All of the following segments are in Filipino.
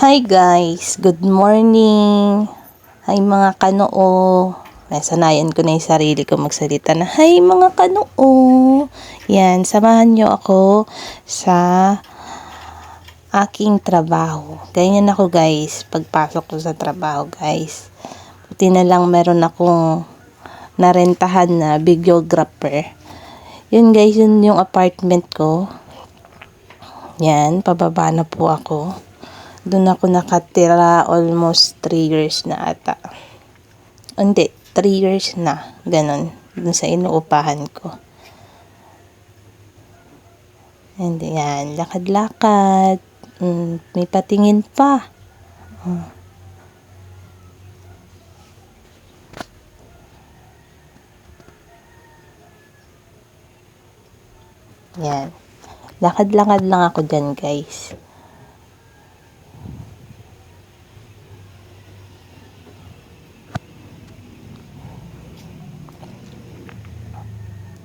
Hi guys, good morning. Hi mga kanoo. Nasanayan ko na yung sarili ko magsalita na hi mga kanoo. Yan, samahan nyo ako sa aking trabaho. Ganyan ako guys, pagpasok ko sa trabaho guys. Buti na lang meron akong narentahan na videographer. Yun guys, yun yung apartment ko. Yan, pababa na po ako. Doon ako nakatira almost 3 years na ata. Hindi, 3 years na. Ganon. Doon sa inuupahan ko. And yan, lakad-lakad. May patingin pa. Yan. Lakad-lakad lang ako dyan guys.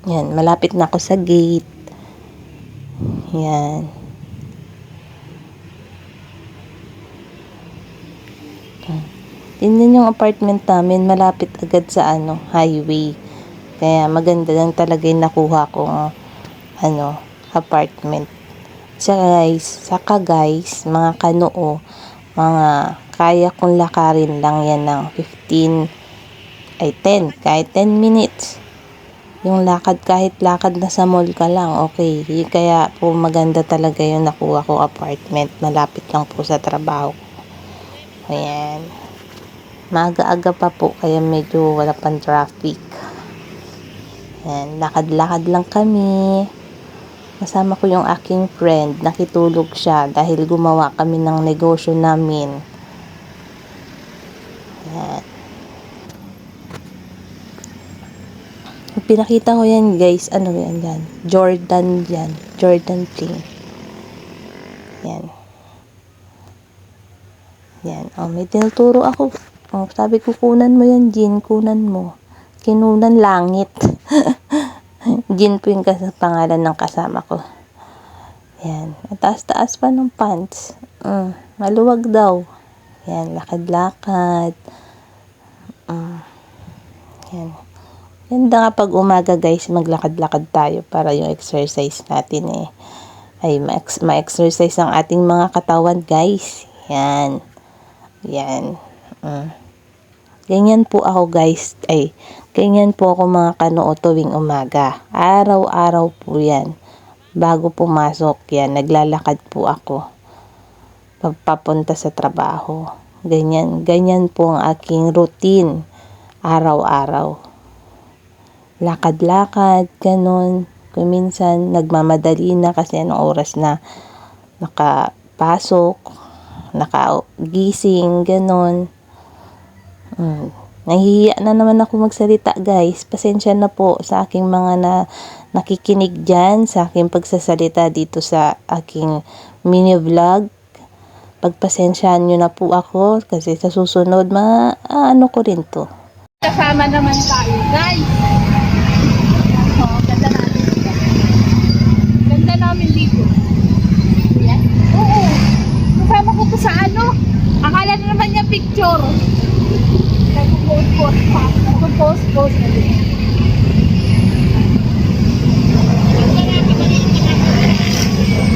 Yan, malapit na ako sa gate. Yan. Tingnan yung apartment namin, malapit agad sa highway. Kaya maganda lang talaga yung nakuha kong apartment. Saka guys, mga kanoo, mga kaya kong lakarin lang yan ng 10, kahit 10 minutes. Yung lakad, kahit lakad na sa mall ka lang, okay. Kaya po maganda talaga yung nakuha ko apartment. Malapit lang po sa trabaho ko. Ayan. Maaga-aga pa po, kaya medyo wala pang traffic. Ayan, lakad-lakad lang kami. Kasama ko yung aking friend. Nakitulog siya dahil gumawa kami ng negosyo namin. Ayan. Pinakita ko yan guys, yan? Jordan yan. Jordan Pling. Yan. Yan. May tinuturo ako. Sabi ko, kunan mo yan, Jin. Kunan mo. Kinunan langit. Jin po yung pangalan ng kasama ko. Yan. At taas-taas pa ng pants. Maluwag daw. Yan. Lakad-lakad. Yan. Ganda nga pag umaga guys, maglakad-lakad tayo para yung exercise natin ay ma-exercise ang ating mga katawan guys. Yan. Yan. Ganyan po ako guys. Ganyan po ako mga kanoo tuwing umaga. Araw-araw po yan. Bago pumasok yan, naglalakad po ako. Papunta sa trabaho. Ganyan po ang aking routine. Araw-araw. Lakad-lakad, ganon. Kung minsan, nagmamadali na kasi anong oras na nakapasok, nakagising, ganon. Nahihiya na naman ako magsalita guys. Pasensya na po sa aking mga nakikinig dyan, sa aking pagsasalita dito sa aking mini vlog. Pagpasensyaan nyo na po ako kasi sa susunod, ko rin to. Kasama naman tayo guys. Ganda namin dito. Yan. Oo. Kasama ko sa akala na naman niya picture. Nagpo-post pa. Nagpo-post na din.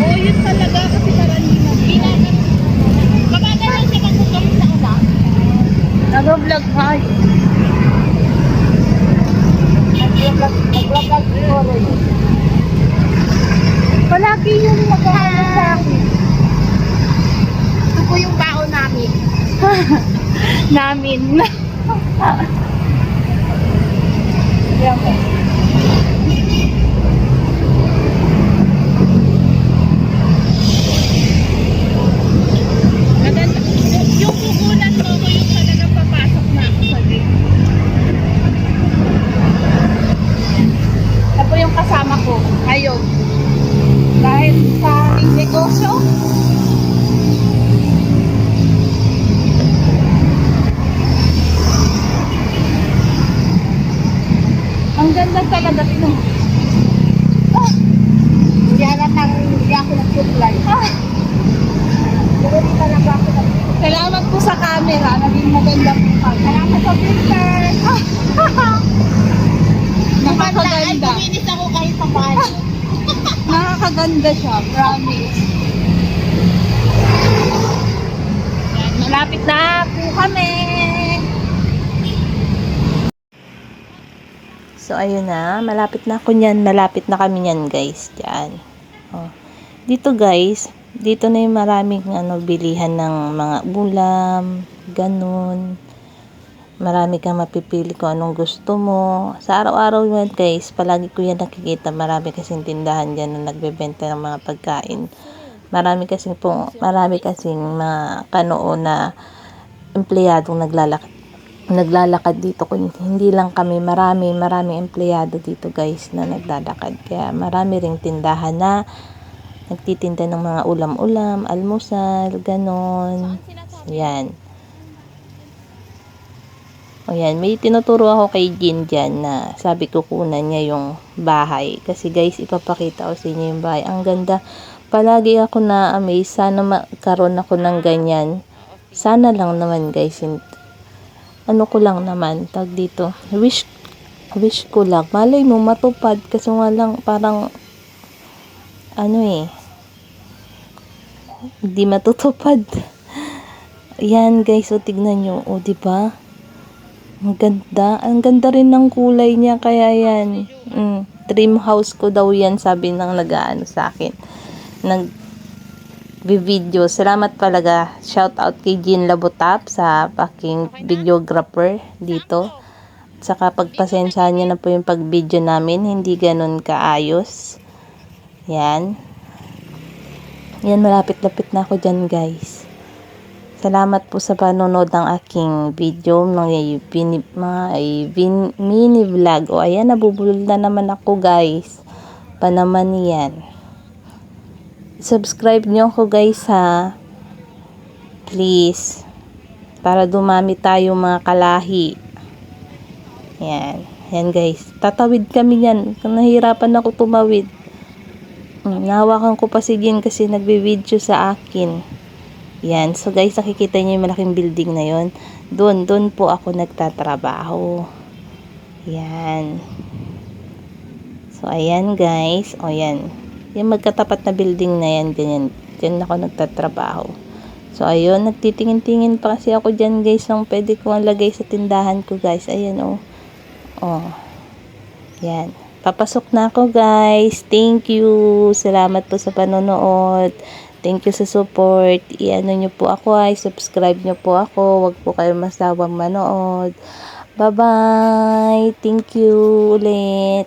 Oo, yun talaga kasi karaniwan. Kapag lang siya magkukom sa una. Nag-vlog pa. Nag-vlog palagi yung naghahanap sa akin. Ito po yung baon namin. Yan po. Yung kukunan mo ko yung talagang papasok na ako sa gate. Ito po yung kasama ko. Ayun. Dahil sa aking negosyo, ang ganda maganda siya, promise. Yan, malapit na po kami. So, ayun na. Malapit na ako niyan. Malapit na kami niyan, guys. Diyan. Oh. Dito, guys. Dito na yung maraming bilihan ng mga ulam. Ganun. Marami kang mapipili kung anong gusto mo. Sa araw-araw yan, guys, palagi ko yan nakikita. Marami kasing tindahan dyan na nagbebenta ng mga pagkain. Marami kasing mga kanoon na empleyadong naglalakad dito. Hindi lang kami, maraming empleyado dito, guys, na naglalakad. Kaya marami ring tindahan na nagtitinda ng mga ulam-ulam, almusal, ganon. Yan. O yan, may tinuturo ako kay Jean dyan na sabi ko kunan niya yung bahay. Kasi guys, ipapakita ko sa inyo yung bahay. Ang ganda. Palagi ako na-amaze. Sana magkaroon ako ng ganyan. Sana lang naman guys. Ano ko lang naman. Tag dito. Wish ko lang. Malay mo matupad. Kasi nga lang parang hindi matutupad. Yan guys. O tignan nyo. O diba? Ang ganda. Ang ganda rin ng kulay niya. Kaya yan. Dream house ko daw yan. Sabi ng nag-aano sa akin. Nag-video. Salamat talaga. Shout out kay Jean Labotap sa aking videographer dito. At saka pagpasensyahan niya na po yung pag-video namin. Hindi ganun kaayos. Yan. Yan. Malapit-lapit na ako dyan guys. Salamat po sa panonood ng aking video, mga mini vlog. O ayan, nabubulol na naman ako guys. Panaman yan. Subscribe nyo ako guys ha. Please. Para dumami tayo mga kalahi. Yan. Yan guys. Tatawid kami yan. Nahirapan ako tumawid. Nahawakan ko pa si Jean kasi nagbe-video sa akin. Yan. So guys, nakikita niyo yung malaking building na yon. Doon po ako nagtatrabaho. Yan. So ayan guys. O yan. Yung magkatapat na building na yan, ganyan. Diyan ako nagtatrabaho. So ayun, nagtitingin-tingin pa kasi ako dyan guys ng pwede kong lagay sa tindahan ko guys. Ayan o. Oh. Yan. Papasok na ako guys. Thank you. Salamat po sa panonood. Thank you sa support. I-ano nyo po ako ay subscribe nyo po ako. Huwag po kayo masawang manood. Bye-bye. Thank you ulit.